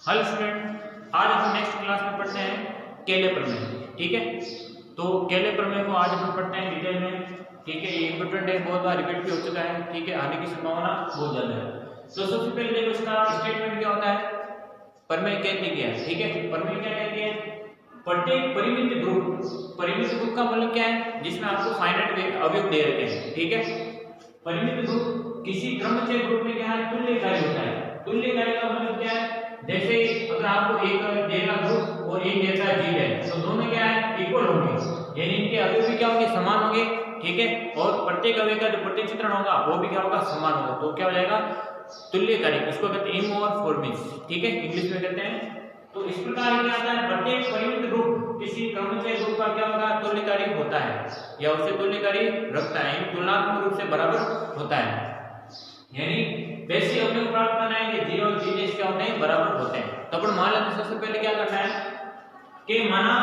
Hello student, आज हम next class में पढ़ते हैं केले प्रमेय। ठीक है, तो केले प्रमेय को आज हम पढ़ते हैं डिटेल में। ठीक है, ये इंपॉर्टेंट है, बहुत बार रिपीट भी हो चुका है। ठीक है, आने की संभावना बहुत ज्यादा है। तो सबसे पहले देखो इसका स्टेटमेंट क्या होता है। प्रमेय कहती क्या है? ठीक है, प्रमेय क्या कहती है? प्रत्येक परिमित ग्रुप का मतलब क्या है? जिसमें आपको फाइनाइट अवयव दे रखे हैं। ठीक है, परिमित ग्रुप किसी क्रमचय ग्रुप में क्या है? तुल्यकारी होता है। तुल्यकारी का मतलब क्या है? जैसे अगर आपको एक देगा ग्रुप और एक देता जी है, तो दोनों क्या है? इक्वल होंगे, यानी इनके अवयव भी क्या होंगे? समान होंगे। ठीक है, और प्रत्येक अवयव का जो प्रतिचित्रण होगा वो भी क्या होगा? समान होगा। तो क्या हो जाएगा? तुल्यकारी। इसको कहते हैं इमोर्फोर्मिस। ठीक है, इंग्लिश में कहते हैं। तो इस प्रकार क्या आता है? प्रत्येक परिमित ग्रुप किसी क्रमचय ग्रुप का क्या होगा? तुल्यकारी होता है या उससे तुल्यकारी रखता है, तुलनात्मक रूप से बराबर होता है। यानी वैसे अवयव प्राप्त करना है कि जी और जी डैश क्या होते हैं? बराबर होते हैं। तो अपन मान लेते हैं सबसे पहले क्या करना है कि माना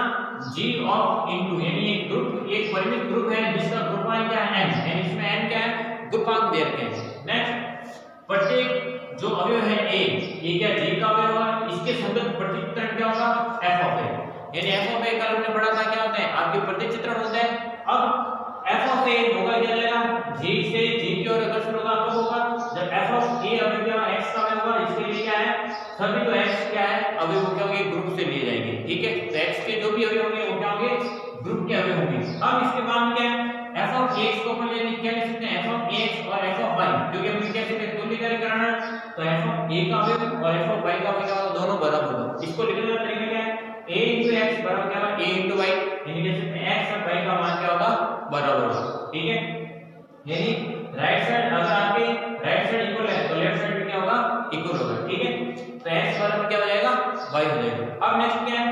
g ऑफ इनटू, यानी एक ग्रुप, एक परिमित ग्रुप है जिसका ग्रुपांक क्या है? n, यानी इसमें n क्या है? ग्रुपांक दे रखे हैं। नेक्स्ट, प्रत्येक जो अवयव है a, ये क्या g का अवयव होगा, इसके संगत प्रतिचित्रण क्या होगा? f ऑफ a, यानी f ऑफ a का हमने पढ़ा था क्या होता है? आपके प्रतिचित्रण होता है। अब f ऑफ a होगा क्या जाएगा? g से g की ओर अग्रसर होगा तो होगा जब f ऑफ a अवयव क्या x का अवयव होगा, इसके लिए क्या है? सभी जो x क्या है अवयव क्या होंगे? ग्रुप से लिए जाएंगे। ठीक है, तो x के जो भी अवयव होंगे वो क्या होंगे? ग्रुप के अवयव होंगे। अब इसके बाद क्या है? f ऑफ x को अपन क्या लिख सकते हैं? f ऑफ x और f ऑफ y, क्योंकि हम कैसे में तुल्यकारी करना है, तो f ऑफ a का अवयव और f ऑफ y का अवयव दोनों बराबर होगा। इसको लिखने का तरीका क्या है? a into x बराबर क्या होगा? a into y, यानी कह सकते हैं x और y का मान क्या होगा? बराबर होगा। ठीक है, यानी राइट साइड अगर आपके राइट साइड इक्वल है तो लेफ्ट साइड भी क्या होगा? इक्वल होगा। ठीक है, तो x बराबर क्या हो जाएगा? y हो जाएगा। अब नेक्स्ट क्या है?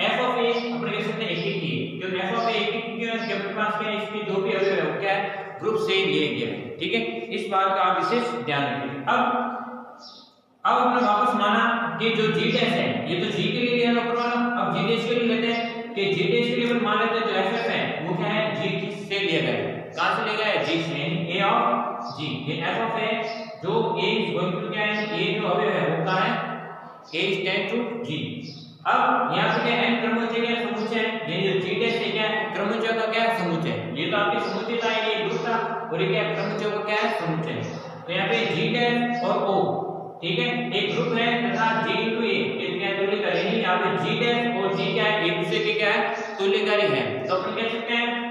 f ऑफ a अपन कह सकते हैं एक ही की, क्योंकि f ऑफ a एक ही क्यों है? क्योंकि अपने पास क्या है? इसकी जो भी अवयव है वो क्या है? ग्रुप से लिए गए हैं। ठीक है, इस बात का आप विशेष ध्यान रखें। अब हमने वापस माना कि जो g डैश है ये तो g के लिए लिया ऊपर वाला, अब g डैश के लिए लेते हैं कि g डैश के लिए अपन मान लेते हैं जो f है वो क्या है? g से लिया गया है। कहां से लिया गया है? g से, यानी a ऑफ g, ये f ऑफ a जो a इज गोइंग टू क्या है? a जो अवयव है वो क्या है? a is tend to g। अब यहां पे क्या है? n क्रमोच्चय क्या समुच्चय है, यानी जो g डैश है क्या है? क्रमोच्चय का क्या है? समुच्चय। ये तो आपके समुच्चय था, ये ग्रुप था, और ये क्या है? क्रमोच्चय का क्या है? समुच्चय। तो यहां पे g डैश और o, ठीक है, एक ग्रुप है तथा g into a ये क्या तुल्यकारी, यानी यहां पे g डैश और g क्या है? एक दूसरे के क्या है? तुल्यकारी है। तो अपन कह सकते हैं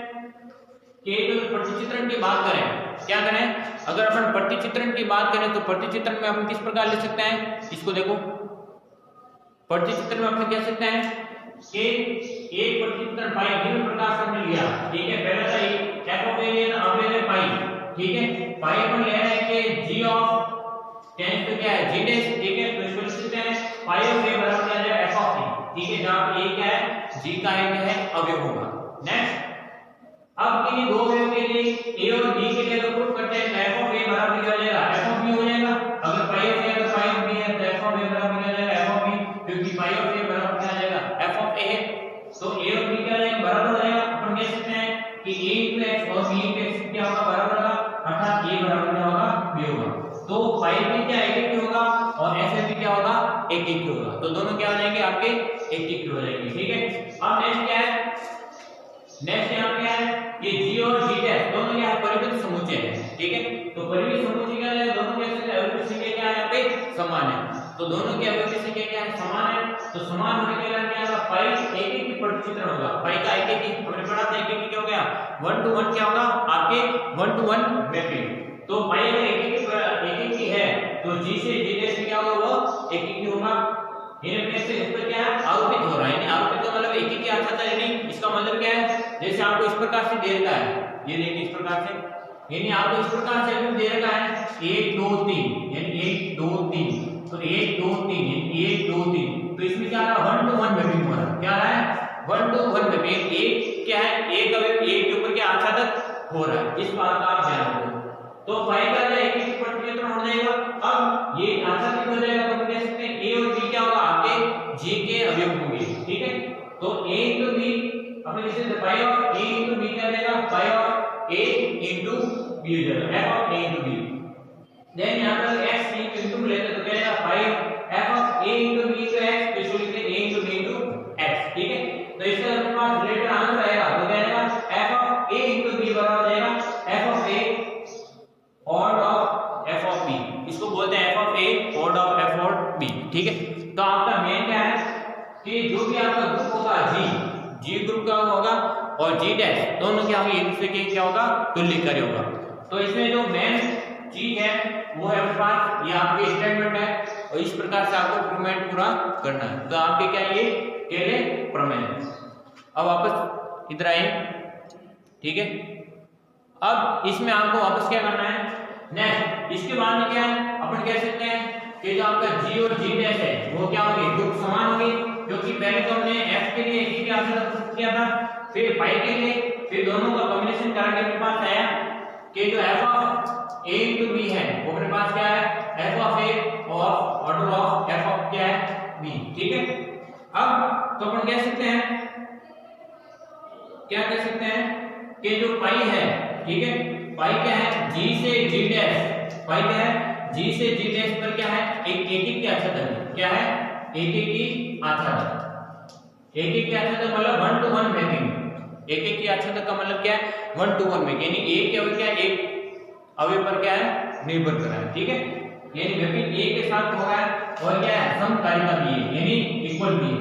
कि जो प्रतिचित्रण की बात करें, क्या करें? अगर अपन प्रतिचित्रण की बात करें तो प्रतिचित्रण में अपन किस प्रकार लिख सकते हैं? इसको देखो, प्रतिचित्रण में अपन कह सकते हैं कि एक प्रतिचित्रण पाई निम्न प्रकार से हमने लिया। ठीक है, पहला था f ऑफ a लिया, अब ले रहे पाई। ठीक है, पाई अपन ले रहे हैं कि g ऑफ टेंस तो क्या है? g dash. ठीक है, तो इसको लिख सकते हैं पाई ऑफ a बराबर क्या है? f of a। ठीक है, जहां a क्या है? g का एक है अवयव होगा। नेक्स्ट, अब किन्हीं दो अवयव के लिए a और b के लिए प्रूफ करते हैं, f ऑफ a बराबर क्या हो जाएगा? f ऑफ b हो जाएगा। अगर पाई ऑफ a अगर पाई ऑफ b है तो f ऑफ a बराबर क्या हो जाएगा? f ऑफ b, क्योंकि पाई ऑफ a बराबर क्या आ जाएगा? f ऑफ a है, तो a और b क्या हो जाएगा? बराबर हो जाएगा। अपन कह सकते हैं कि a into x और b into x क्या होगा? बराबर होगा, अर्थात a बराबर क्या होगा? b होगा। तो पाई भी क्या एक एक होगा और f भी क्या होगा? एक एक होगा। तो दोनों क्या हो जाएंगे? आपके एक एक हो जाएंगे। ठीक है, अब नेक्स्ट क्या है? नेक्स्ट यहां पे है कि g और g डैश दोनों क्या है? परिमित समुच्चय है। ठीक है, तो परिमित समुच्चय क्या है? दोनों के अवयव की संख्या क्या है? यहाँ पे समान है। तो दोनों के अवयव की संख्या क्या है? समान है। तो समान होने के कारण क्या होगा? पाई एक एक की प्रतिचित्रण होगा। पाई का एक एक की हमने पढ़ा था, एक एक क्या हो गया? 1 to 1 क्या होगा? आपके 1 to 1 मैपिंग। तो पाई अगर एक एक की है तो g से g डैश क्या होगा? वो एक एक की होगा। ये में से इस पर क्या है? आरोपित हो रहा है, यानी आरोपित का मतलब एक एक की आता था, यानी इसका मतलब क्या है? जैसे आपको इस प्रकार से दे रखा है, ये देखिए इस प्रकार से, यानी आपको इस प्रकार से दे रखा है 1 2 3, यानी 1 2 3, तो 1 2 3, यानी 1 2 3, तो इसमें क्या आ रहा है? 1 to 1 मैपिंग हो रहा है। क्या आ रहा है? 1 to 1 मैपिंग। एक क्या है? एक अवयव एक के ऊपर क्या आच्छादित हो रहा है, इस बात का आप ध्यान रखो। तो पाई का एक एक प्रतिचित्रण हो जाएगा। अब ये आच्छादित हो जाएगा तो हम कह सकते हैं a और b क्या होगा? आपके g के अवयव होंगे। ठीक है, तो a into b अपने जैसे pi of a into b क्या रहेगा? Pi of a into b हो जाएगा, f of a into b। Then यहां पर x into लेते तो क्या रहेगा? Pi f of a into b ठीक है। तो आपका मेन क्या है कि जो भी आपका ग्रुप होगा जी ग्रुप का होगा और जी डैश दोनों क्या होंगे, एक दूसरे के क्या होगा, तुल्यकारी होगा। तो इसमें जो मेन चीज है वो है अपने पास ये आपके स्टेटमेंट है और इस प्रकार से आपको प्रूवमेंट पूरा करना है। तो आपके क्या ये केले प्रमेय। अब वापस इधर आए, ठीक है। अब इसमें आपको वापस क्या करना है, नेक्स्ट इसके बाद में क्या है अपन कह सकते हैं कि जो आपका जी और जी डैश है वो क्या होंगे, ग्रुप समान होंगे, क्योंकि पहले तो हमने एफ के लिए एक ही आंसर किया था, फिर पाई के लिए, फिर दोनों का कॉम्बिनेशन करके अपने पास आया कि जो F of A into B है वो अपने पास क्या है, एफ ऑफ ए और ऑर्डर ऑफ एफ ऑफ क्या है बी, ठीक है। अब तो अपन कह सकते हैं, क्या कह सकते हैं कि जो पाई है, ठीक है, पाई क्या है जी से जी डैश, पाई क्या है जी से जी डैश पर क्या है एक एक की आच्छादन, क्या है एक एक की आच्छादन, एक एक की आच्छादन मतलब 1 to 1 मैपिंग, एक एक की आच्छादन का मतलब क्या है 1 to 1 मैपिंग, यानी एक क्या हो गया एक अवयव पर क्या है निर्भर कर रहा है, ठीक है। यानी मैपिंग ए के साथ हो रहा है और क्या है समकालिका भी है, यानी इक्वल भी है,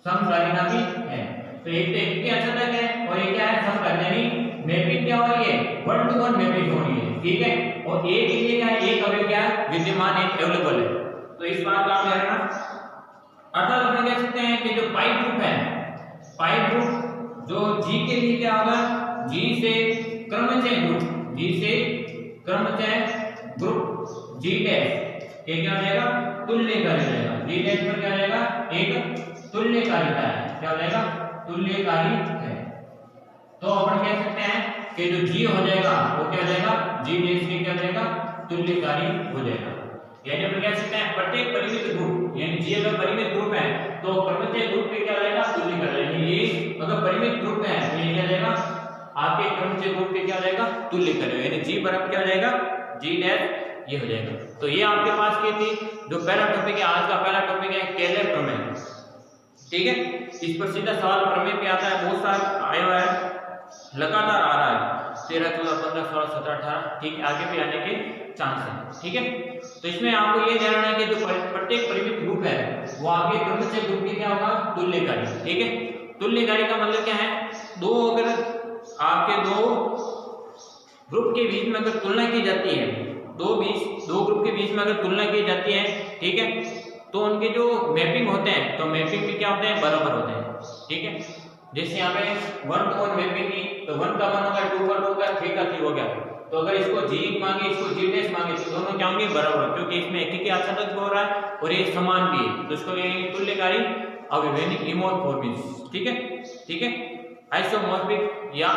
समकालिका भी है। तो एक तो एक की आच्छादन है और ये क्या है समकालिका, यानी मैपिंग क्या हो रही है 1 to 1 मैपिंग हो रही है, ठीक है। और ए के लिए क्या है एक अवयव क्या है विद्यमान है, अवेलेबल है। तो इस बात का आप ध्यान रखना। अर्थात अपन कह सकते हैं कि जो पाई ग्रुप है, पाई ग्रुप जो जी के लिए क्या होगा, जी से क्रमचय ग्रुप, जी से क्रमचय ग्रुप जी डैश ये क्या हो जाएगा तुल्यकारी रहेगा, जी डैश पर क्या हो जाएगा एक तुल्यकारिता है, क्या हो जाएगा तुल्यकारी है। तो अपन कह सकते हैं कि जो जी हो जाएगा वो क्या हो जाएगा जी डैश के क्या हो जाएगा तुल्यकारी हो जाएगा। यानी अपन कह सकते हैं प्रत्येक परिमित ग्रुप, यानी जी अगर परिमित ग्रुप है तो क्रमचय ग्रुप पे क्या रहेगा तुल्यकारी, यानी ये अगर परिमित ग्रुप है तो ये क्या जाएगा आपके क्रमचय ग्रुप पे क्या हो जाएगा तुल्यकारी, यानी जी बराबर क्या हो जाएगा जी डैश ये हो जाएगा। तो ये आपके पास क्या थी जो पहला टॉपिक है, आज का पहला टॉपिक है केलर प्रमेय, ठीक है। इस पर सीधा सवाल प्रमेय पे आता है, बहुत सारा आया हुआ है, लगातार आ रहा है 13, 14, 15, 16, 17, 18, ठीक है, आगे भी आने के चांस है, ठीक है। तो इसमें आपको ये ध्यान रखना है कि जो प्रत्येक परिमित ग्रुप है वो आपके क्रमचय ग्रुप की क्या होगा तुल्यकारी, ठीक है। तुल्यकारी का मतलब क्या है, दो अगर आपके दो ग्रुप के बीच में अगर तुलना की जाती है, दो ग्रुप के बीच में अगर तुलना की जाती है, ठीक है, तो उनके जो मैपिंग होते हैं तो मैपिंग भी क्या होते हैं बराबर होते हैं, ठीक है। जैसे यहाँ पे 1 to 1 मैपिंग की तो 1 का 1 होगा, 2 का 2 होगा, 3 का 3 हो गया। तो अगर इसको जी मांगे इसको जी डैश मांगे तो दोनों क्या होंगे बराबर, क्योंकि इसमें एक ही आच्छादन हो रहा है और ये समान भी है, तो इसको ये तुल्यकारी अवयव यानी इमोर्फोर्मिज्म, ठीक है, ठीक है। आइसोमॉर्फिक या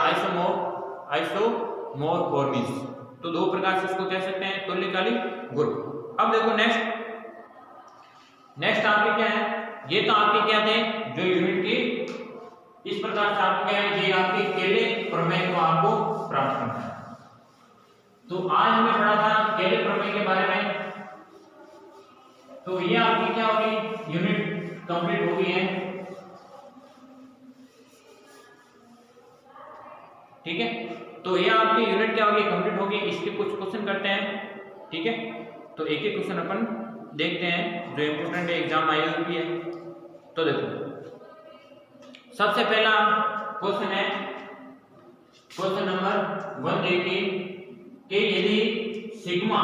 आइसोमॉर्फोर्मिज्म, तो दो प्रकार से इसको कह सकते हैं तुल्यकारी ग्रुप। अब देखो नेक्स्ट आपके क्या है, ये तो आपके क्या थे जो यूनिट की इस प्रकार से आपको क्या है ये आपके केले प्रमेय को आपको प्राप्त करना है। तो आज हमने पढ़ा था केले प्रमेय के बारे में, तो ये आपकी क्या होगी यूनिट कंप्लीट हो गई है, ठीक है। तो ये आपकी यूनिट क्या होगी कंप्लीट होगी। इसके कुछ क्वेश्चन करते हैं, ठीक है। तो एक एक क्वेश्चन अपन देखते हैं जो इंपोर्टेंट है, एग्जाम आई हुई है। तो देखो सबसे पहला क्वेश्चन है क्वेश्चन नंबर 1 देखिए कि यदि सिग्मा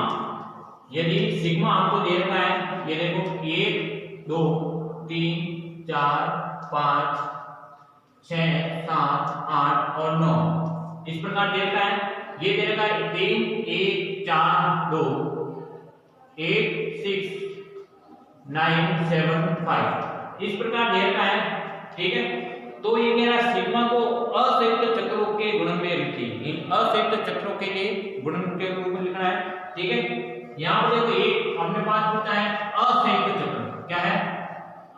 आपको दे रखा है, ये देखो 1 2 3 4 5 6 7 8 और 9 इस प्रकार दे रखा है। ये दे रखा है 3 1 4 2 8 6 9 7 5 इस प्रकार दे रखा है, ठीक है। तो ये कह रहा है सिग्मा को असंयुक्त चक्रों के गुणन में लिखिए, इन असंयुक्त चक्रों के लिए गुणन के रूप में लिखना है, ठीक है। यहां पर देखो एक हमने पास पूछा है असंयुक्त चक्र, क्या है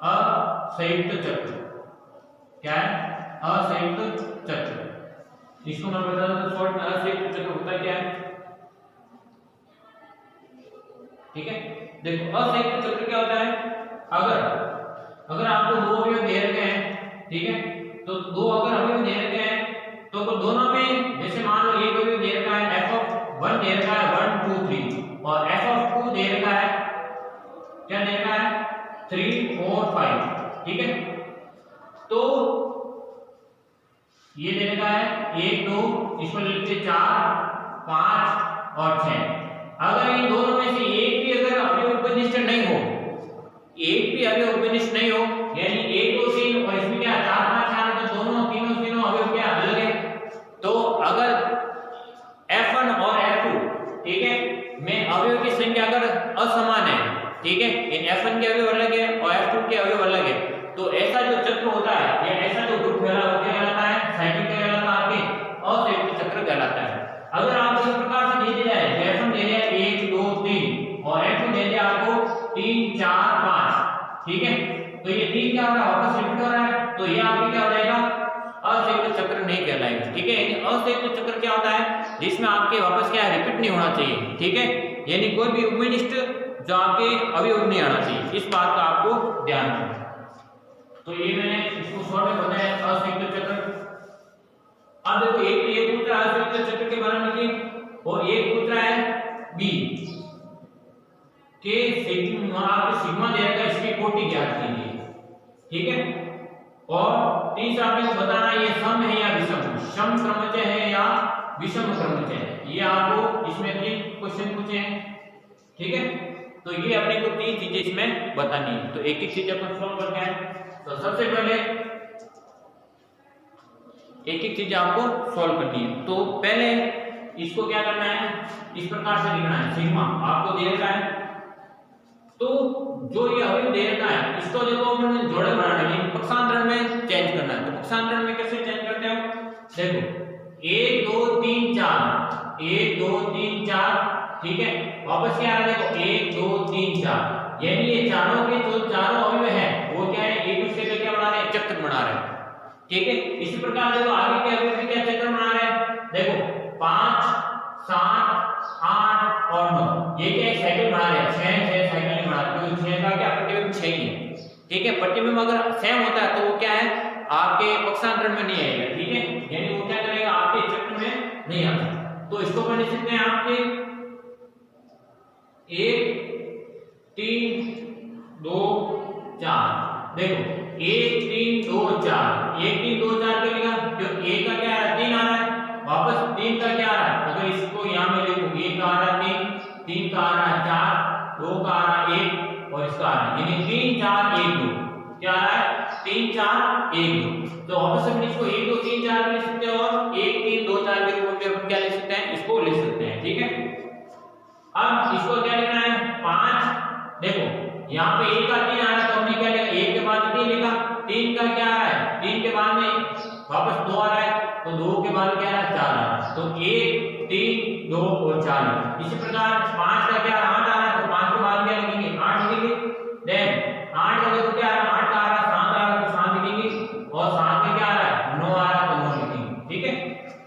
असंयुक्त चक्र, क्या है असंयुक्त चक्र। इसको मैं बता दूं तो शॉर्ट में असंयुक्त चक्र होता क्या है, ठीक है। देखो असंयुक्त चक्र क्या होता है, अगर आपको दो अवयव दे रखे हैं, ठीक है, तो दो अगर अवयव दे रखे हैं तो दोनों में जैसे मान लो एक अवयव दे रखा है f(1) दे रखा है 1 2 3 और f(2) दे रखा है क्या दे 3 4 5, ठीक है। तो ये देने का है 1 2, इसको ले लीजिए 4 5 और 6। अगर इन दोनों में से एक भी अगर अवयव उपनिष्ठ नहीं हो, एक भी अवयव उपनिष्ठ नहीं हो, यानी 1 2 3 और इसमें क्या 4 5 6, तो दोनों तीनों अवयव क्या अलग है। तो अगर F1 और F2, ठीक है, में अवयव की संख्या अगर असमान है, ठीक है, इन F1 के अवयव अलग है और F2 के अवयव अलग है, तो ऐसा जो चक्र होता है या ऐसा जो ग्रुप कहलाता है, साइक्लिक कहलाता है, असंयुक्त चक्र कहलाता है। अगर आपको इस प्रकार से दे दिया है, F1 दे दिया है 1 2 3 और F2 दे दिया आपको 3 4 5, ठीक है, तो ये 3 क्या हो रहा है, वापस रिपीट हो रहा है, तो ये आपके क्या हो जाएगा, असंयुक्त चक्र नहीं कहलाएगा, ठीक है। असंयुक्त चक्र क्या होता है, जिसमें आपके वापस क्या है, रिपीट नहीं होना चाहिए, ठीक है, यानी कोई भी उपनिष्ठ जो आपके अवयव नहीं आना चाहिए, इस बात का आपको ध्यान रखना। तो ये मैंने इसको शॉर्ट में बताया असंयुक्त चक्र। अब देखो एक ये पूछ रहा है असंयुक्त चक्र के बारे में लिखिए, और एक पूछ रहा है बी के सिग्मा, आपको सिग्मा दे रखा है, इसकी कोटि ज्ञात कीजिए, ठीक है। और तीसरा आपको बताना ये सम है या विषम, सम क्रमचय है या विषम क्रमचय है, ये आपको इसमें 3 क्वेश्चन पूछे हैं, ठीक है। तो ये अपने को 3 चीजें इसमें बतानी है, तो एक एक चीज अपन सॉल्व करते हैं। तो सबसे पहले एक एक चीज आपको सॉल्व करनी है। तो पहले इसको क्या करना है, इस प्रकार से लिखना है, सिग्मा आपको दे रखा है, तो जो ये अवयव दे रखा है इसको देखो हमने जोड़े बनाने के लिए पक्षांतरण में चेंज करना है। तो पक्षांतरण में कैसे चेंज करते हो, देखो 1 2 3 4, 1 2 3 4, ठीक है, वापस क्या आ रहा है, देखो 1 2 3 4, यानी ये चारों के जो चारों अवयव हैं वो क्या है, एक दूसरे का क्या बना रहे हैं, चक्र बना रहे हैं, ठीक है। इसी प्रकार देखो आगे के अवयव भी क्या चक्र बना रहे हैं, देखो 5 7 8 और 9, ये क्या साइकिल बना रहे हैं, 6 साइकिल नहीं बना रहे, क्योंकि 6 का क्या प्रतिबिंब 6 ही है, ठीक है। प्रतिबिंब अगर सेम होता है तो वो क्या है, आपके पक्षांतरण में नहीं आएगा, ठीक है, यानी वो क्या करेगा, आपके चक्र में नहीं आता। तो इसको अपन लिख सकते हैं आपके 1 3 2 4, देखो 1 3 2 4, 1 3 2 4 क्या लिखा, जो 1 का क्या है 3 आ रहा है, वापस 3 का क्या आ रहा है, अगर इसको यहां में लिखो 1 का आ रहा है 3 का आ रहा है 4, 2 का आ रहा है 1 और इसका आ रहा है, यानी 3 4 1 2, क्या आ रहा है 3 4 1 2। तो वापस हम इसको 1 2 3 4 लिख सकते हैं और 1 3 2 4 के रूप में हम क्या लिख सकते हैं, इसको लिख सकते हैं, ठीक है। अब इसको क्या लिखना है 5, देखो यहाँ पे 1 का 3 आ रहा है, तो हमने क्या लिखा, 1 के बाद 3 लिखा, 3 का क्या आ रहा है, 3 के बाद में वापस 2 आ रहा है, तो 2 के बाद क्या आ रहा है 4 आ रहा है, तो 1 3 2 और 4। इसी प्रकार 5 का क्या 8 आ रहा है, तो 5 के बाद क्या लिखेंगे 8 लिखेंगे, देन 8 का देखो क्या आ रहा है, 8 का आ रहा है 7 आ रहा है, तो 7 लिखेंगे, और 7 में क्या आ रहा है 9 आ रहा है, तो 9 लिखेंगे, ठीक है।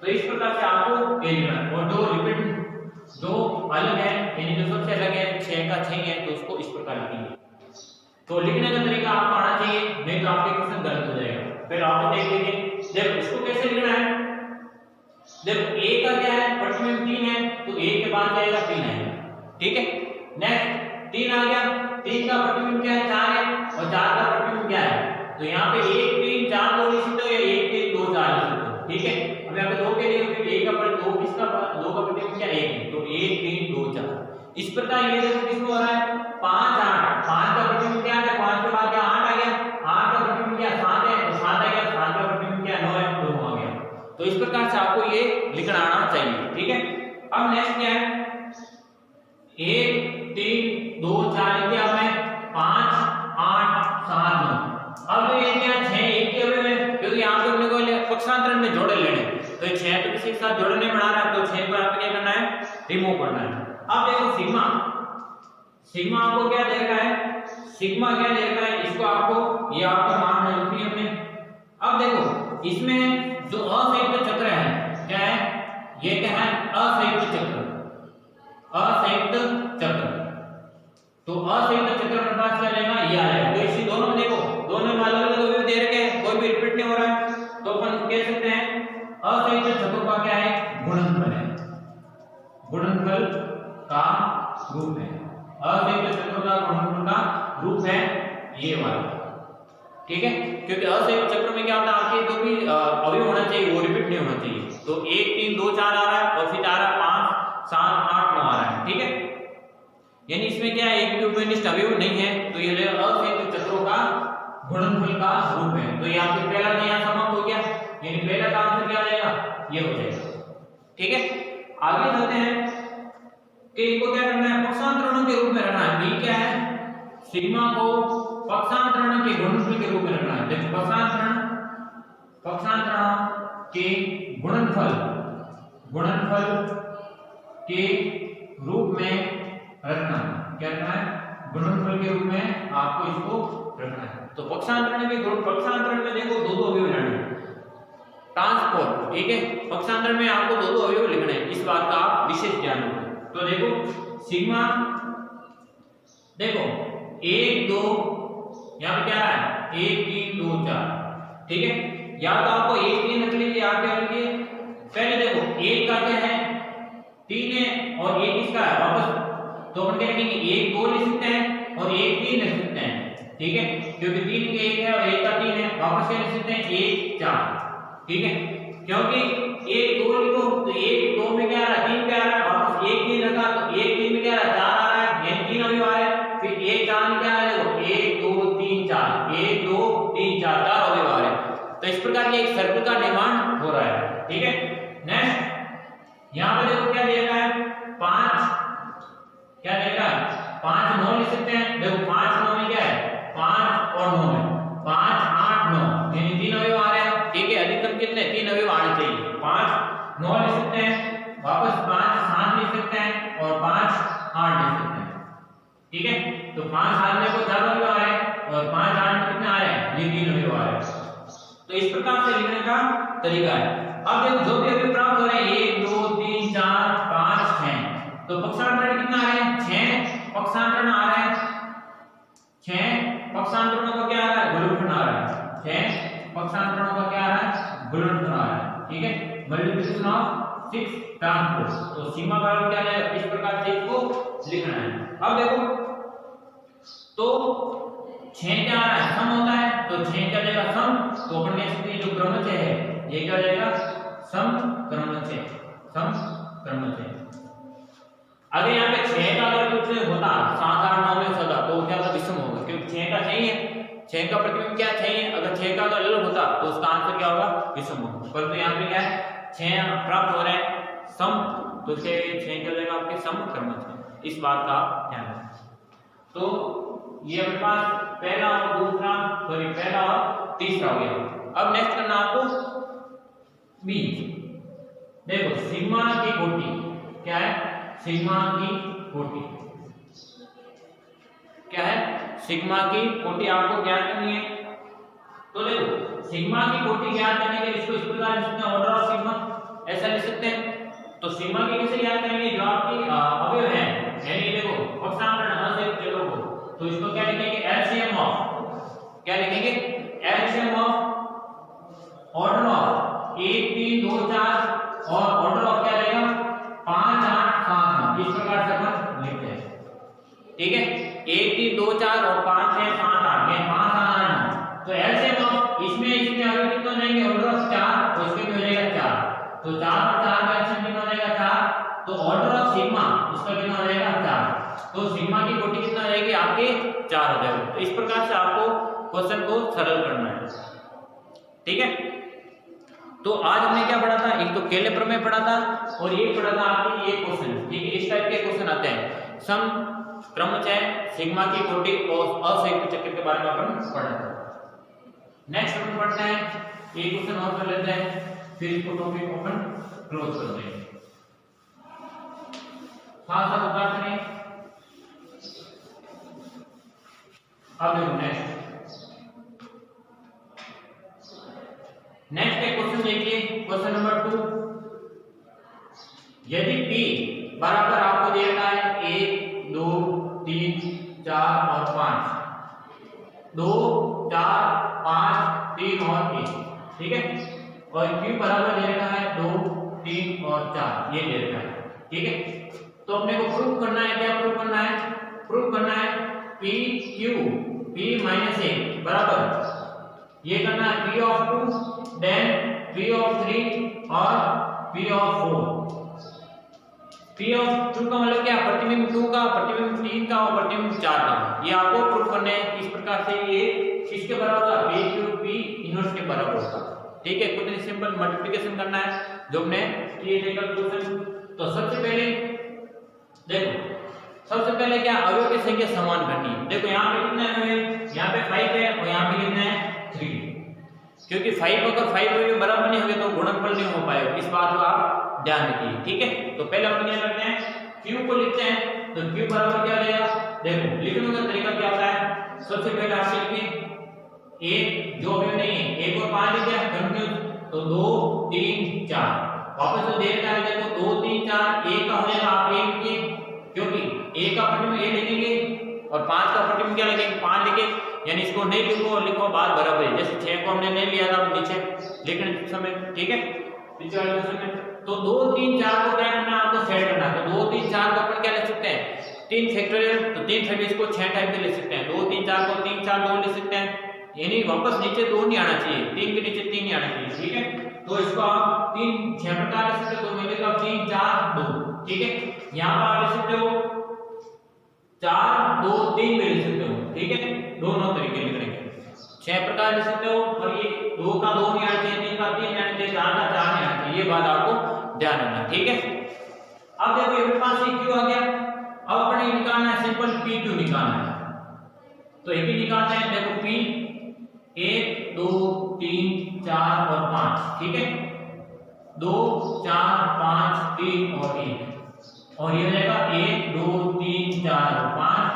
तो इस प्रकार से आपको ये लिखना है, और जो रिपीट जो अलग है, यानी जो सबसे अलग है 6 का 6 है, तो उसको इस प्रकार लिखेंगे। तो लिखने का तरीका आपको आना चाहिए, नहीं तो आपके क्वेश्चन गलत हो जाएगा। फिर आप देख लीजिए, देखो इसको कैसे लिखना है, देखो a का क्या है, प्रतिबिंब 3 है, तो a के बाद जाएगा 3 आएगा, ठीक है। नेक्स्ट 3 आ गया, 3 का प्रतिबिंब क्या है 4 है, और 4 का प्रतिबिंब क्या है, तो यहाँ पे 1 3 4 2 लिख सकते हो या 1 3 2 4 लिख सकते हो, ठीक है। अब यहाँ पे 2 के लिए फिर 1 का प्रतिबिंब 2 किसका 2 का प्रतिबिंब क्या 1 है, तो 1 3 2 4। इस प्रकार ये देखो किसको हो रहा है 5 8, 5 का प्रतिबिंब क्या है, 5 के बाद क्या 8 आ गया, 8 का प्रतिबिंब क्या 7 है, तो 7 आ गया, 7 का प्रतिबिंब क्या 9 है, 9 आ गया। तो इस प्रकार से आपको ये लिखना आना चाहिए, ठीक है। अब नेक्स्ट क्या है 1 3 2 4 लिख दिया आपने, 5 8 7 9। अब ये क्या 6 एक के अवयव है, क्योंकि यहाँ पे अपने को पक्षांतरण में जोड़े लेने, तो 6 तो किसी के साथ जोड़े नहीं बना रहा है, तो 6 पर आपको क्या करना है रिमूव करना है। अब देखो सिग्मा, सिग्मा आपको क्या दे रखा है, सिग्मा क्या दे रखा है, इसको आपको ये आपका मान है लिखनी अपने। अब देखो इसमें जो असंयुक्त चक्र है क्या है, ये क्या है असंयुक्त चक्र, असंयुक्त चक्र। तो असंयुक्त चक्र में पास क्या रहेगा ये आएगा, तो इसी दोनों में देखो दोनों में अलग अलग अवयव दे रखे हैं, कोई भी रिपीट नहीं हो रहा है, तो अपन कह सकते हैं असंयुक्त चक्र का क्या है गुणनफल है, गुणनफल का रूप है, असंयुक्त चक्र का गुणनफल का रूप है ये वाला, ठीक है, क्योंकि असंयुक्त चक्र में क्या होता है आपके जो भी अवयव होना चाहिए वो रिपीट नहीं होना चाहिए। तो 1 3 2 4 आ रहा है और फिर आ रहा है 5 7 8 9 आ रहा है, ठीक है, यानी इसमें क्या है एक भी उपनिष्ठ अवयव नहीं है, तो ये असंयुक्त चक्रों का गुणनफल का रूप है। तो यहाँ पे पहला तो यहाँ समाप्त हो गया, यानी पहला का आंसर क्या आ जाएगा, ये हो जाएगा, ठीक है। आगे चलते हैं कि इनको क्या करना है, पक्षांतरणों के रूप में रखना है। बी क्या है, सिग्मा को पक्षांतरण के गुणनफल के रूप में रखना है। देखो पक्षांतरण के गुणनफल के रूप में रखना है। क्या रखना है, गुणनफल के रूप में आपको इसको रखना है। तो पक्षांतरण के गुण, पक्षांतरण में देखो दो अवयव लेने हैं, ट्रांसपोर्ट, ठीक है, पक्षांतरण में आपको दो अवयव लिखने हैं, इस बात का आप विशेष ध्यान रखें। तो देखो सिग्मा, देखो 1 2 यहाँ पे क्या है 1 3 2 4, ठीक है, या तो आपको 1 3 रख लीजिए, आप क्या लिखिए, पहले देखो 1 का क्या है 3 है और 1 किसका है वापस, तो अपन क्या लिखेंगे 1 2 लिख सकते हैं और 1 3 लिख सकते हैं, ठीक है, क्योंकि 3 के 1 है और 1 का 3 है, वापस क्या लिख सकते हैं 1 4, ठीक है, क्योंकि 1 2 लिखो तो 1 2 में क्या आ रहा है 3 पे आ रहा है, वापस 1 3 रखा तो 1 3 में क्या आ रहा है 4 आ रहा है, यानी 3 अवयव आ रहे हैं, फिर 1 4 में क्या आ रहा है देखो 1 2 3 4, 1 2 3 4 4 अवयव आ रहे हैं। तो इस प्रकार ये एक सर्कल का निर्माण हो रहा है, ठीक है। नेक्स्ट यहां पे देखो क्या दिया गया है 5, क्या दिया गया है 5 9 लिख सकते हैं, देखो 5 9 में क्या है 5 और 9 में 5 8 9, यानी 3 अवयव आ रहे हैं, ठीक है, अधिकतम कितने 3 अवयव आने चाहिए, 5 9 लिख सकते हैं, वापस 5 7 लिख सकते हैं और 5 8 लिख सकते हैं, ठीक है। तो 5 7 में को 4 अवयव आ रहे हैं और 5 8 में कितने आ रहे हैं, ये 3 अवयव आ रहे हैं। तो इस प्रकार से लिखने का तरीका है। अब देखो जो भी अवयव प्राप्त हो रहे हैं 1 2 3 4 5 6, तो पक्षांतरण कितना आ रहे हैं 6 पक्षांतरण आ रहे हैं, 6 पक्षांतरणों का क्या आ रहा है गुणनफल आ रहा है, 6 पक्षांतरणों का क्या आ रहा है गुणनफल आ रहा है, ठीक है, मल्टीप्लिकेशन ऑफ 6 ट्रांसपोज। तो सीमा बराबर क्या है, इस प्रकार से इसको लिखना है। अब देखो तो 6 क्या आ रहा है सम होता है, तो 6 क्या जाएगा सम, तो अपन कह सकते हैं जो क्रमचय है ये क्या जाएगा सम क्रमचय, सम क्रमचय। अगर यहाँ पे 6 का अगर कुछ होता 7 8 9 में होता तो क्या होता विषम होगा, क्योंकि 6 का चाहिए, 6 का प्रतिबिंब क्या चाहिए, अगर 6 का अगर अलग होता तो उसका आंसर क्या होगा विषम होगा, परंतु यहाँ पे क्या है 6 प्राप्त हो रहे हैं सम, तो 6 क्या जाएगा आपके सम क्रमचय, इस बात का ध्यान रखें। तो ये अपने पास पहला और दूसरा, सॉरी पहला और तीसरा हो गया। अब नेक्स्ट करना आपको बी, देखो सिग्मा की कोटि क्या है, सिग्मा की कोटि क्या है, सिग्मा की कोटि आपको ज्ञात करनी है। तो देखो सिग्मा की कोटि ज्ञात करने के लिए इसको इस प्रकार लिख सकते हैं ऑर्डर ऑफ सिग्मा, ऐसा लिख सकते हैं। तो सिग्मा की कैसे ज्ञात करेंगे, जो आपकी अवयव है, यानी देखो पक्षांतरण असंयुक्त चक्रों को, तो इसको क्या लिखेंगे एलसीएम ऑफ, क्या लिखेंगे एलसीएम ऑफ ऑर्डर ऑफ 1 3 2 4 और ऑर्डर ऑफ क्या रहेगा 5 8 7 9, इस प्रकार से अपन लिखते हैं, ठीक है, 1 3 2 4 और 5 6 7 8, ये 5 7 8 9, तो एलसीएम ऑफ इसमें अवयव कितना हो जाएंगे ऑर्डर ऑफ 4, तो इसके भी हो जाएगा 4, तो 4 और 4 का एलसीएम कितना हो जाएगा 4, तो ऑर्डर ऑफ सिग्मा उसका कितना हो जाएगा 4, तो सिग्मा की कोटि कितना हो जाएगी आपके 4 हो जाएगा। तो इस प्रकार से आपको क्वेश्चन को सरल करना है, ठीक है। तो आज हमने क्या पढ़ा था, एक तो केले प्रमेय पढ़ा था और ये पढ़ा था आपके ये क्वेश्चन, ठीक है, इस टाइप के क्वेश्चन आते हैं, सम क्रमचय सिग्मा की कोटि और असंयुक्त चक्र के बारे में अपन पढ़ा था। नेक्स्ट अपन पढ़ते हैं एक क्वेश्चन और कर लेते हैं, फिर इसको टॉपिक अपन क्लोज कर देंगे। साथ साथ उतार करें। अब देखो नेक्स्ट एक क्वेश्चन देखिए, क्वेश्चन नंबर 2, यदि P बराबर आपको दिया गया है 1 2 3 4 और 5, 2 4 5 3 और 1, ठीक है, और Q बराबर दिया गया है 2 3 और 4, ये दिया गया है, ठीक है। तो अपने को प्रूफ करना है, क्या प्रूफ करना है, प्रूफ करना है P Q P माइनस बराबर ये करना है P of 2 then P of 3 और P of 4। P of 2 का मतलब क्या, प्रतिबिंब 2 का, प्रतिबिंब 3 का और प्रतिबिंब 4 का। ये आपको प्रूफ करना है। इस प्रकार से ये किसके बराबर होगा, P क्यूब P इनवर्स के बराबर होगा। ठीक है, कुछ सिंपल मल्टीप्लिकेशन करना है जो हमने किए थे कैलकुलेशन। तो सबसे पहले देखो, सबसे पहले क्या, अवयव की संख्या समान करनी है। देखो यहाँ पे कितना है, यहाँ पे 5 है और यहाँ पे कितना है 3, क्योंकि 5 अगर 5 अवयव बराबर नहीं होंगे तो गुणनफल नहीं हो पाएगा। इस बात को आप ध्यान रखिए। ठीक है, तो पहले हम क्या करते हैं, q को लिखते हैं। तो q बराबर क्या रहेगा, देखो लिखने का तरीका क्या होता है, सबसे पहले आप लिखिए एक जो अवयव नहीं है, 1 और 5 लिखते हैं कंटिन्यूस, तो 2 3 4 वापस तो देर का है। देखो 2 3 4 1 का हो जाएगा, आप 1 के, क्योंकि 1 का प्रतिबिंब a लिखेंगे और 5 का प्रतिबिंब क्या लिखेंगे 5 लिखे, यानी इसको नहीं लिखो, लिखो बात बराबर है। जैसे 6 को हमने नहीं लिया था नीचे लिखने समय, ठीक है, नीचे वाले समय। तो 2 3 4 को क्या करना है, आपको सेट करना है। तो 2 3 4 को अपन क्या लिख सकते हैं, 3 फैक्टोरियल, तो 3 फैक्टोरियल को 6 टाइप से लिख सकते हैं। 2 3 4 को 3 4 2 लिख सकते हैं, यानी वापस नीचे 2 नहीं आना चाहिए, 3 के नीचे 3 नहीं आना चाहिए। ठीक है, तो इसको आप 3 6 प्रकार लिख सकते हो, तो मिलेगा 3 4 2। ठीक है, यहाँ पर आप लिख सकते हो 4 2 3 में लिख सकते हो। ठीक है, दोनों तरीके लिखने के 6 प्रकार लिख सकते हो, और ये 2 का 2 नहीं आना चाहिए, 3 का 3 नहीं आना चाहिए, 4 का 4 नहीं आना चाहिए, ये बात आपको ध्यान रखना। ठीक है, अब देखो ये पास क्यू आ गया। अब अपने निकालना है सिंपल पी क्यू निकालना है, तो एक ही निकालते हैं। देखो पी 1 2 3 4 और 5, ठीक है, 2 4 5 3 और 1, और ये रहेगा 1 2 3 4 और 5,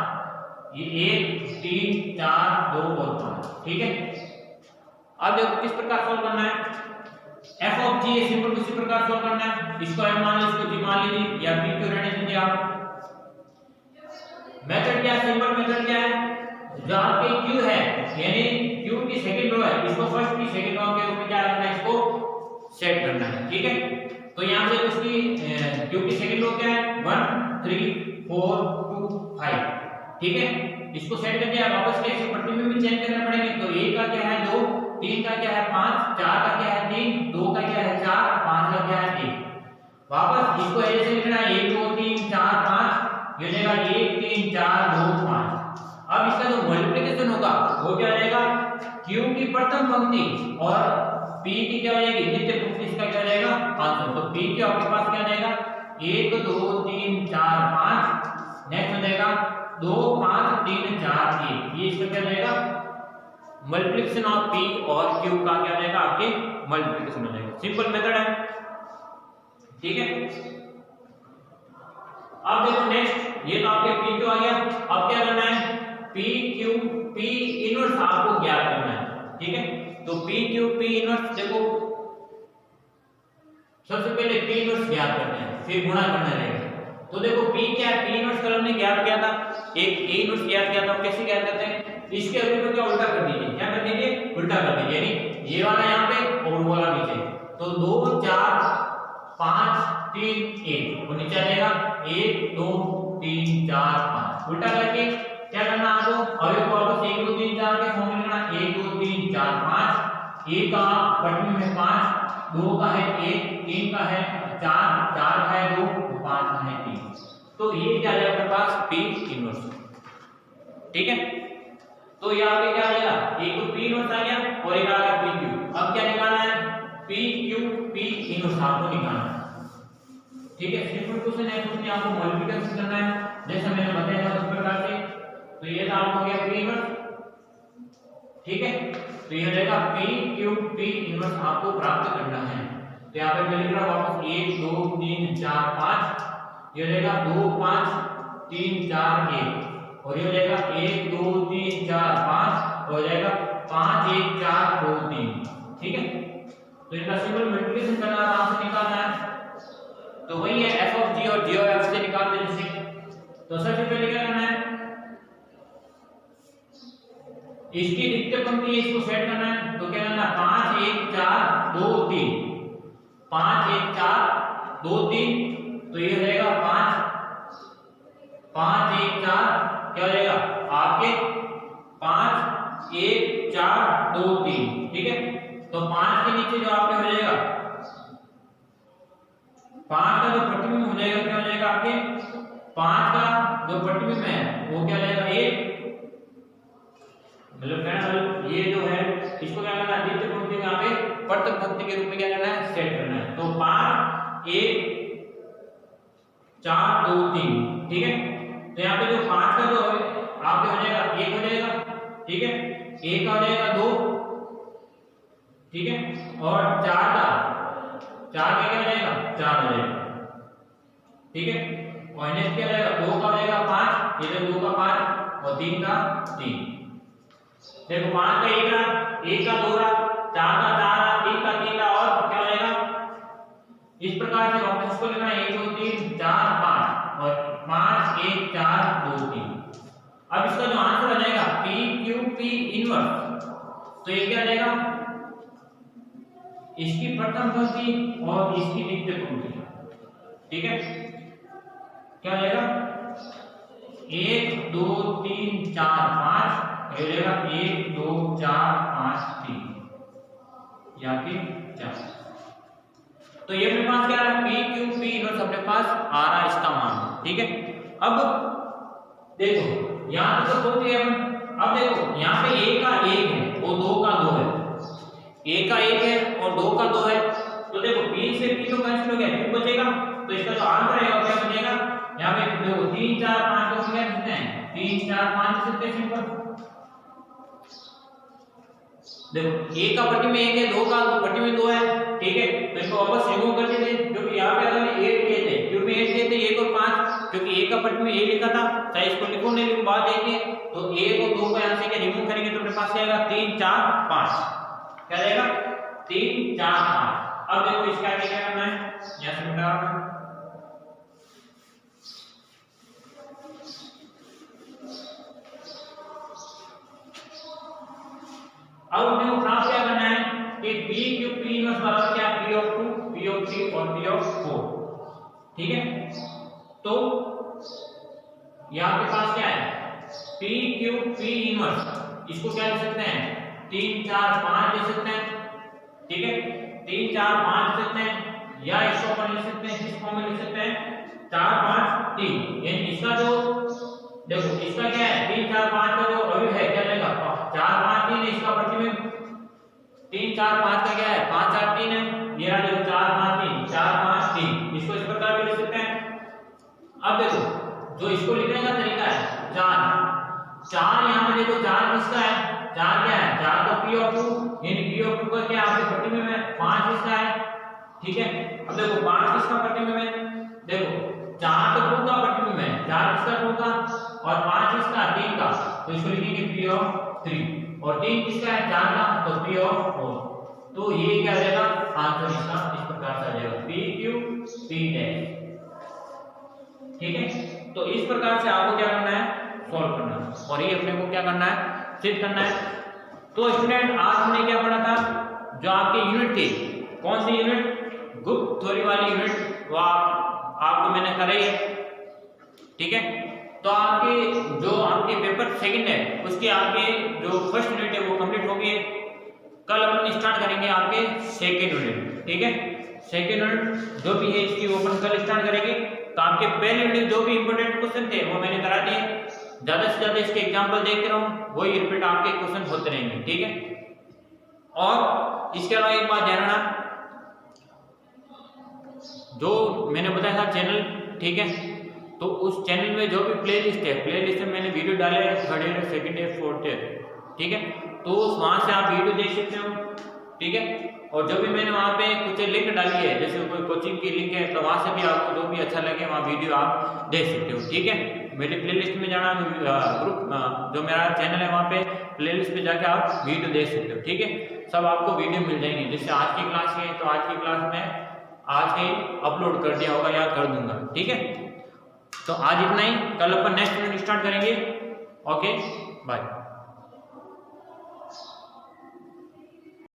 ये 1 3 4 2 और 5। ठीक है, अब देखो किस प्रकार सॉल्व करना है, f ऑफ g सिंपल किसी प्रकार सॉल्व करना है। इसको m मान लीजिए, इसको g मान लीजिए, या p क्यों रहने दीजिए आप। मेथड क्या है, सिंपल मेथड क्या है, जहां पे q है यानी q की सेकंड रो है, इसको फर्स्ट की सेकंड रो के रूप में क्या करना है, इसको सेट करना है। ठीक है, तो यहां से उसकी q की सेकंड रो क्या है 1 3 4 2 5। ठीक है, इसको सेट कर दिया, वापस के इसके प्रतिबिंब भी चेंज करना पड़ेंगे। तो a का क्या है 2, 3 का क्या है 5, 4 का क्या है 3, 2 का क्या है 4, 5 का क्या है 1। वापस इसको ऐसे लिखना है 1 2 3 4 5, ये हो जाएगा 1 3 4 2 5। अब इसका जो मल्टीप्लिकेशन होगा वो क्या रहेगा, q की प्रथम पंक्ति और p की क्या हो जाएगी द्वितीय पंक्ति, इसका क्या रहेगा आंसर। तो p के आपके पास क्या रहेगा 1 2 3 4 5, नेक्स्ट हो जाएगा 2 5 3 4 1, ये इसका क्या रहेगा मल्टीप्लिकेशन ऑफ p और q का क्या रहेगा आपके मल्टीप्लिकेशन हो जाएगा। सिंपल मेथड है। ठीक है, अब देखो नेक्स्ट, ये तो आपके p q आ गया। अब क्या करना है, p q p इनवर्स आपको ज्ञात करना है। ठीक है, तो p q p इनवर्स देखो सबसे पहले p इनवर्स ज्ञात करना है, फिर गुणा करना रहेगा। तो देखो p क्या है, p इनवर्स कल हमने ज्ञात किया था, एक a इनवर्स ज्ञात किया था, कैसे ज्ञात करते हैं, इसके अवयव को क्या उल्टा कर दीजिए, क्या कर दीजिए उल्टा कर दीजिए, यानी ये वाला यहाँ पे और वो वाला नीचे। तो 2 4 5 3 1 और नीचे आ जाएगा 1 2 3 4 5, उल्टा करके क्या करना आपको, अवयव को वापस 1 2 3 4 के फॉर्म में लिखना, 1 2 3 4 5, 1 का प्रतिबिंब में 5, 2 का है 1, 3 का है 4, 4 का है 2, 5 का है 3। तो ये क्या है आपके पास p इनवर्स। ठीक है, तो यहाँ पे क्या आ गया, एक तो p इनवर्स आ गया और एक आ गया p q। अब क्या निकालना है, p q p इनवर्स आपको निकालना है। ठीक है, सिंपल क्वेश्चन है, उसमें आपको मल्टीप्लिकेशन करना है जैसा मैंने बताया था उस प्रकार से। तो ये था आपको गया p इनवर्स। ठीक है, तो ये रहेगा p q p इनवर्स आपको प्राप्त करना है। तो यहाँ पे मैं लिख रहा हूँ वापस 1 2 3 4 5, ये रहेगा 2 5 3 4 1, और ये हो जाएगा 1 2 3 4 5, हो जाएगा 5 1 4 2 3। ठीक है, तो इनका सिंपल मल्टीप्लिकेशन करना आराम से निकालना है। तो वही है f ऑफ g और g ऑफ f से निकालते हैं जैसे। तो सबसे पहले क्या करना है, इसकी द्वितीय पंक्ति इसको सेट करना है। तो क्या करना है 5 1 4 2 3, 5 1 4 2 3, तो ये हो जाएगा 5 5 1 4, क्या हो जाएगा आपके 5 1 4 2 3, ठीक है। तो 5 के नीचे जो आपके हो जाएगा 5 का जो प्रतिबिंब हो जाएगा क्या हो जाएगा आपके 5 का जो प्रतिबिंब है वो क्या हो जाएगा 1, मतलब ये जो है इसको क्या करना है द्वितीय पंक्ति में यहाँ पे प्रथम पंक्ति के रूप में क्या करना है सेट करना है। तो 5 1 4 2 3, ठीक है। तो यहाँ पे जो 5 का जो आपके हो जाएगा 1 हो जाएगा, ठीक है, 1 का हो जाएगा 2, ठीक है, और 4 का क्या हो जाएगा 4 हो जाएगा, ठीक है। और नेक्स्ट क्या हो जाएगा 2 का हो जाएगा 5, ये जो 2 का 5 और 3 का 3। देखो 5 का 1 रहा, 1 का 2 रहा, 4 का 4 रहा, 3 का 3 रहा, और क्या हो जाएगा इस प्रकार से वापस इसको लिखना है 1 2 3 4 5 और 5 1 4 2 3। अब इसका जो आंसर आ जाएगा P Q P इनवर्स, तो ये क्या आ जाएगा इसकी प्रथम पंक्ति और इसकी द्वितीय पंक्ति, ठीक है। क्या हो जाएगा 1 2 3 4 5, ये हो जाएगा 1 2 4 5 3 या फिर 4। तो ये अपने पास क्या है P Q P इनवर्स अपने पास आ रहा है इसका मान, ठीक है। अब देखो यहाँ तो सब है, अब देखो यहाँ पे 1 का 1 है और 2 का 2 है, 1 का 1 है और 2 का 2 है, तो देखो P से P तो कैंसिल हो गया, Q बचेगा। तो इसका जो आंसर है वो क्या बचेगा यहाँ पे देखो 3 4 5 को क्या लिखते हैं 3 4 5 से लिखते हैं सिंपल। देखो 1 का पट्टी में 1 है, 2 का पट्टी में 2 है, ठीक है। तो इसको वापस रिमूव कर देते हैं, क्योंकि यहाँ पे अगर 8 किए थे, क्यों में 8 किए थे 1 और 5, क्योंकि 1 का पट्टी में 1 लिखा था, चाहे इसको लिखो नहीं लिखो बात देखिए। तो 1 और 2 का यहाँ से क्या रिमूव करेंगे तो अपने पास क्या आएगा 3 4 5, क्या आएगा 3 4 5। अब देखो इसका क्या करना है यहाँ से मिटाना है, अब अपने को प्राप्त क्या करना है कि P Q P इनवर्स बराबर क्या P of 2 P of 3 और P of 4, ठीक है। तो यहाँ के पास क्या है P Q P इनवर्स, इसको क्या लिख सकते हैं 3 4 5 लिख सकते हैं, ठीक है, 3 4 5 लिख सकते हैं, या इसको अपन लिख सकते हैं किस फॉर्म में लिख सकते हैं 4 5 3। यानी इसका जो देखो इसका क्या है 3 4 5 का जो अवयव है क्या रहेगा 4 5 3, इसका प्रतिबिंब 3 4 5 का क्या है 5 4 3 है, ये रहा देखो 4 5 3 4 5 3, इसको इस प्रकार भी लिख सकते हैं। अब देखो जो इसको लिखने का तरीका है 4 यहाँ पे देखो 4 किसका है 4 क्या है 4 का P of 2, यानी P of 2 का क्या आपके प्रतिबिंब है 5 इसका है, ठीक है। अब देखो 5 किसका प्रतिबिंब है, देखो 4 तो 2 का प्रतिबिंब है, 4 किसका 2 का और 5 किसका 3 का, तो इसको लिखेंगे P of 3 और 3 किसका है 4 का, तो P of 4। तो ये क्या आ जाएगा आंसर इसका इस प्रकार से आ जाएगा P Q P डैश, ठीक है। तो इस प्रकार से आपको क्या करना है सॉल्व करना है और ये अपने को क्या करना है सिद्ध करना है। तो स्टूडेंट आज हमने क्या पढ़ा था, जो आपके यूनिट थे, कौन सी यूनिट गुप्त थ्योरी वाली यूनिट, वो आपको मैंने कराई है, ठीक है। तो आपके जो आपके पेपर सेकंड है उसके आपके जो फर्स्ट यूनिट है वो कंप्लीट हो गई है। कल अपन स्टार्ट करेंगे आपके सेकंड यूनिट, ठीक है। सेकंड यूनिट जो भी है इसकी ओपन कल स्टार्ट करेंगे। तो आपके पहले यूनिट जो भी इंपॉर्टेंट क्वेश्चन थे वो मैंने करा दिए, ज्यादा से ज्यादा इसके एग्जाम्पल देखते रहो, वही रिपीट आपके क्वेश्चन होते रहेंगे, ठीक है। और इसके अलावा एक बात ध्यान रखना, जो मैंने बताया था चैनल, ठीक है, तो उस चैनल में जो भी प्लेलिस्ट है, प्लेलिस्ट में मैंने वीडियो डाले हैं third year second year fourth year, ठीक है। तो वहां से आप वीडियो देख सकते हो, ठीक है। और जो भी मैंने वहाँ पे कुछ लिंक डाली है, जैसे कोई कोचिंग की लिंक है, तो वहाँ से भी आपको जो भी अच्छा लगे वहाँ वीडियो आप देख सकते हो, ठीक है। मेरे प्लेलिस्ट में जाना, ग्रुप जो मेरा चैनल है वहाँ पे प्लेलिस्ट पे जाके आप वीडियो देख सकते हो, ठीक है। सब आपको वीडियो मिल जाएंगे, जैसे आज की क्लास है तो आज की क्लास में आज ही अपलोड कर दिया होगा या कर दूंगा, ठीक है। तो आज इतना ही, कल अपन नेक्स्ट यूनिट स्टार्ट करेंगे। Okay bye.